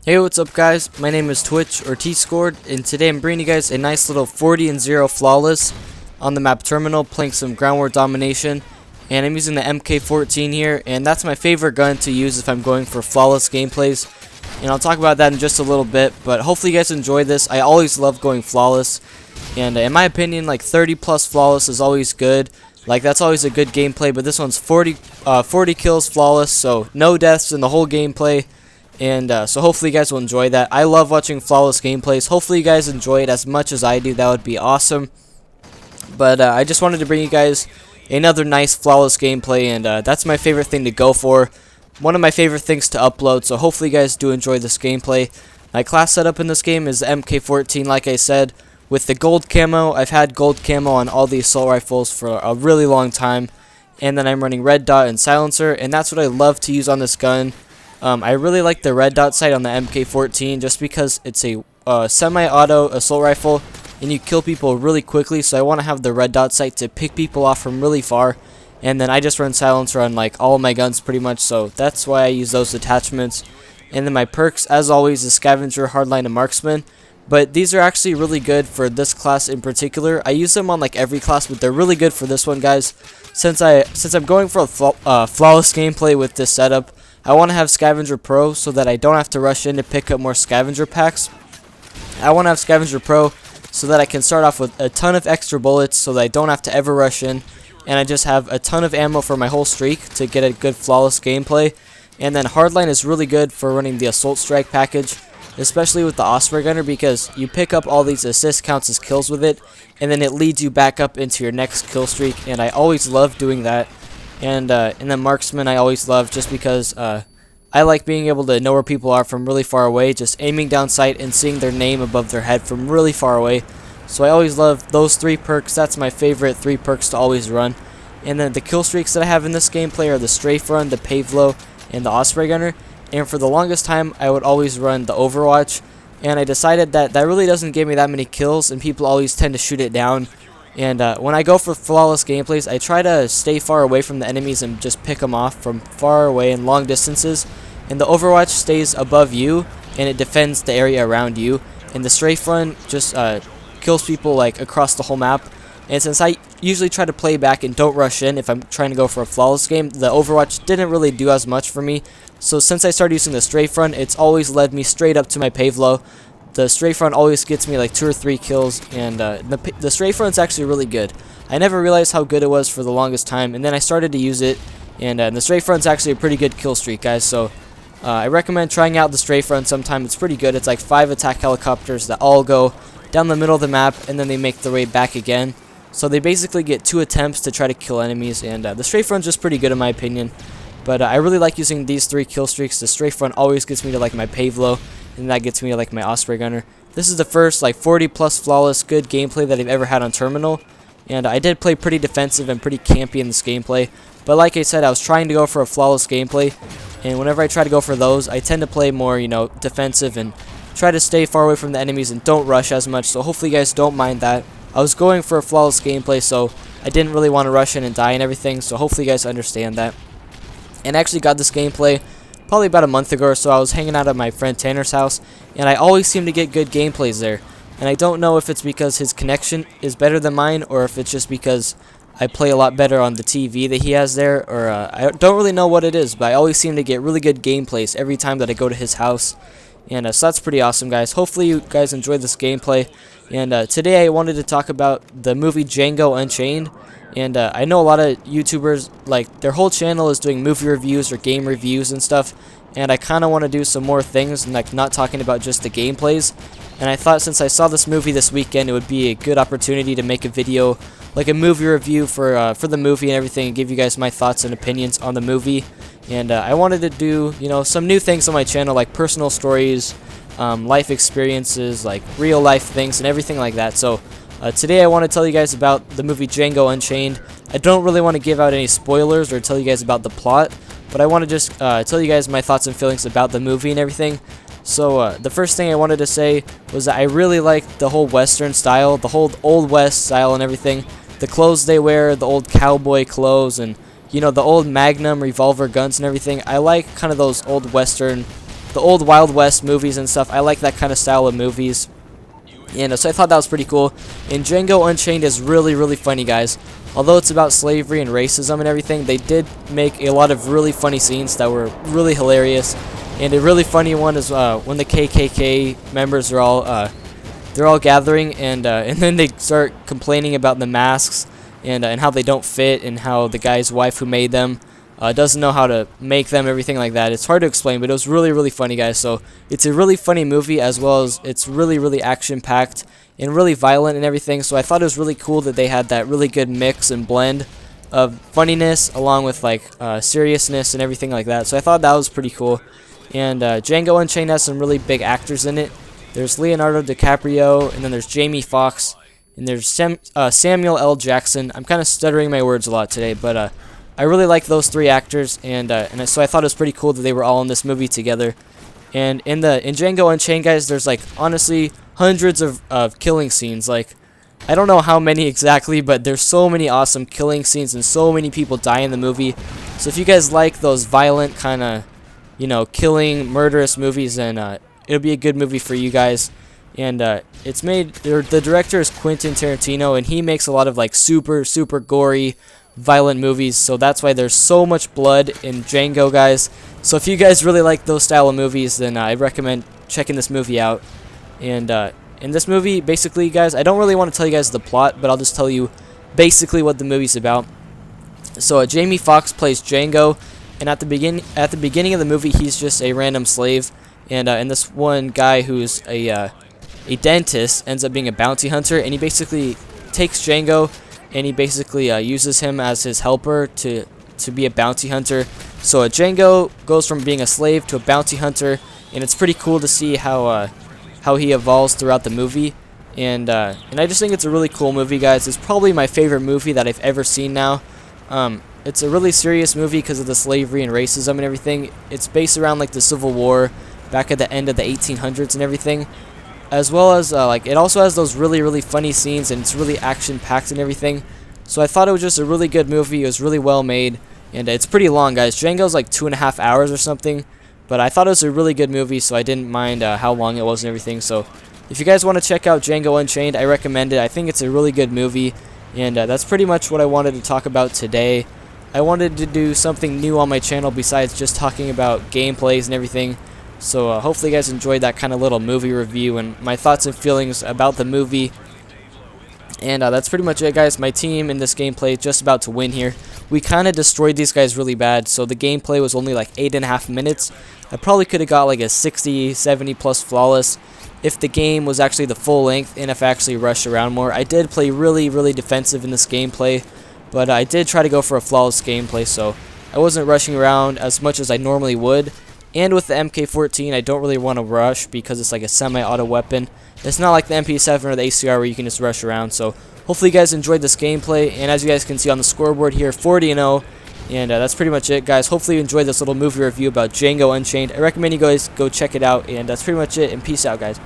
Hey, what's up guys? My name is Twitch or T-Scored, and today I'm bringing you guys a nice little 40-0 flawless on the map Terminal, playing some ground war domination, and I'm using the MK14 here, and that's my favorite gun to use if I'm going for flawless gameplays, and I'll talk about that in just a little bit. But hopefully you guys enjoy this. I always love going flawless, and in my opinion, like 30 plus flawless is always good. Like, that's always a good gameplay, but this one's 40 kills flawless, so no deaths in the whole gameplay. And so hopefully you guys will enjoy that. I love watching flawless gameplays. Hopefully you guys enjoy it as much as I do. That would be awesome. But I just wanted to bring you guys another nice flawless gameplay, and that's my favorite thing to go for. One of my favorite things to upload, so hopefully you guys do enjoy this gameplay. My class setup in this game is the MK14, like I said, with the gold camo. I've had gold camo on all the assault rifles for a really long time. And then I'm running red dot and silencer, and that's what I love to use on this gun. I really like the red dot sight on the MK14 just because it's a semi-auto assault rifle and you kill people really quickly, so I want to have the red dot sight to pick people off from really far. And then I just run silencer on like all of my guns pretty much, so that's why I use those attachments. And then my perks, as always, is scavenger, hardline, and marksman. But these are actually really good for this class in particular. I use them on like every class, but they're really good for this one, guys. Since I'm going for a flawless gameplay with this setup, I want to have Scavenger Pro so that I don't have to rush in to pick up more Scavenger packs. I want to have Scavenger Pro so that I can start off with a ton of extra bullets so that I don't have to ever rush in. And I just have a ton of ammo for my whole streak to get a good flawless gameplay. And then Hardline is really good for running the Assault Strike package, especially with the Osprey Gunner, because you pick up all these assist counts as kills with it, and then it leads you back up into your next kill streak, and I always love doing that. And then Marksman I always love just because I like being able to know where people are from really far away, just aiming down sight and seeing their name above their head from really far away. So I always love those three perks. That's my favorite three perks to always run. And then the kill streaks that I have in this gameplay are the Strafe Run, the Pavelo, and the Osprey Gunner. And for the longest time, I would always run the Overwatch, and I decided that that really doesn't give me that many kills, and people always tend to shoot it down. And when I go for flawless gameplays, I try to stay far away from the enemies and just pick them off from far away and long distances. And the Overwatch stays above you, and it defends the area around you. And the Strafe Run just kills people like across the whole map. And since I usually try to play back and don't rush in if I'm trying to go for a flawless game, the Overwatch didn't really do as much for me. So since I started using the Strafe Run, it's always led me straight up to my Pavelo. The Strafe Run always gets me like 2 or 3 kills, and the Strafe Run's actually really good. I never realized how good it was for the longest time, and then I started to use it, and the Strafe Run's actually a pretty good kill streak, guys. So I recommend trying out the Strafe Run sometime. It's pretty good. It's like 5 attack helicopters that all go down the middle of the map, and then they make their way back again. So they basically get 2 attempts to try to kill enemies, and the Strafe Run's just pretty good in my opinion. But I really like using these 3 kill streaks. The Strafe Run always gets me to like my Pavelo, and that gets me to like my Osprey Gunner. This is the first like 40 plus flawless good gameplay that I've ever had on Terminal, and I did play pretty defensive and pretty campy in this gameplay. But like I said, I was trying to go for a flawless gameplay, and whenever I try to go for those, I tend to play more, you know, defensive and try to stay far away from the enemies and don't rush as much. So hopefully you guys don't mind that. I was going for a flawless gameplay, so I didn't really want to rush in and die and everything, so hopefully you guys understand that. And I actually got this gameplay probably about a month ago or so. I was hanging out at my friend Tanner's house, and I always seem to get good gameplays there. And I don't know if it's because his connection is better than mine, or if it's just because I play a lot better on the TV that he has there, or I don't really know what it is, but I always seem to get really good gameplays every time that I go to his house. And so that's pretty awesome, guys. Hopefully you guys enjoyed this gameplay. And today I wanted to talk about the movie Django Unchained. And I know a lot of YouTubers, like, their whole channel is doing movie reviews or game reviews and stuff. And I kind of want to do some more things, and like not talking about just the gameplays. And I thought since I saw this movie this weekend, it would be a good opportunity to make a video, like a movie review for the movie and everything, and give you guys my thoughts and opinions on the movie. And I wanted to do, you know, some new things on my channel, like personal stories, life experiences, like real life things and everything like that. So today I want to tell you guys about the movie Django Unchained. I don't really want to give out any spoilers or tell you guys about the plot, but I want to just tell you guys my thoughts and feelings about the movie and everything. So the first thing I wanted to say was that I really liked the whole Western style, the whole Old West style and everything. The clothes they wear, the old cowboy clothes, and you know, the old Magnum revolver guns and everything. I like kind of those old Western the old Wild West movies and stuff. I like that kind of style of movies. And so I thought that was pretty cool. And Django Unchained is really, really funny, guys. Although it's about slavery and racism and everything, they did make a lot of really funny scenes that were really hilarious. And a really funny one is when the KKK members are all they're all gathering, and then they start complaining about the masks and how they don't fit, and how the guy's wife who made them doesn't know how to make them, everything like that. It's hard to explain, but it was really, really funny, guys. So it's a really funny movie, as well as it's really, really action-packed and really violent and everything. So I thought it was really cool that they had that really good mix and blend of funniness along with like seriousness and everything like that. So I thought that was pretty cool. And Django Unchained has some really big actors in it. There's Leonardo DiCaprio, and then there's Jamie Foxx, and there's Samuel L. Jackson. I'm kind of stuttering my words a lot today, but I really like those 3 actors, and so I thought it was pretty cool that they were all in this movie together. And in Django Unchained, guys, there's like honestly hundreds of killing scenes. Like, I don't know how many exactly, but there's so many awesome killing scenes and so many people die in the movie. So if you guys like those violent kind of, you know, killing, murderous movies, then it'll be a good movie for you guys. And it's made, the director is Quentin Tarantino, and he makes a lot of like super, super gory, violent movies. So that's why there's so much blood in Django, guys. So if you guys really like those style of movies, then I recommend checking this movie out. And in this movie, basically, guys, I don't really want to tell you guys the plot, but I'll just tell you basically what the movie's about. So Jamie Foxx plays Django, and at the beginning of the movie, he's just a random slave, and this one guy who's a dentist ends up being a bounty hunter, and he basically takes Django, and he basically uses him as his helper to be a bounty hunter. So Django goes from being a slave to a bounty hunter, and it's pretty cool to see how he evolves throughout the movie. And I just think it's a really cool movie, guys. It's probably my favorite movie that I've ever seen now. It's a really serious movie because of the slavery and racism and everything. It's based around like the Civil War back at the end of the 1800s and everything, as well as like it also has those really, really funny scenes, and it's really action-packed and everything. So I thought it was just a really good movie. It was really well made, and it's pretty long, guys. Django's like 2.5 hours or something, but I thought it was a really good movie, so I didn't mind how long it was and everything. So if you guys want to check out Django Unchained, I recommend it. I think it's a really good movie, and that's pretty much what I wanted to talk about today. I wanted to do something new on my channel besides just talking about gameplays and everything. So hopefully you guys enjoyed that kind of little movie review and my thoughts and feelings about the movie. And that's pretty much it, guys. My team in this gameplay just about to win here. We kind of destroyed these guys really bad, so the gameplay was only like 8.5 minutes. I probably could have got like a 60, 70 plus flawless if the game was actually the full length and if I actually rushed around more. I did play really, really defensive in this gameplay, but I did try to go for a flawless gameplay, so I wasn't rushing around as much as I normally would. And with the MK14, I don't really want to rush because it's like a semi-auto weapon. It's not like the MP7 or the ACR where you can just rush around. So hopefully you guys enjoyed this gameplay. And as you guys can see on the scoreboard here, 40-0. And that's pretty much it, guys. Hopefully you enjoyed this little movie review about Django Unchained. I recommend you guys go check it out. And that's pretty much it. And peace out, guys.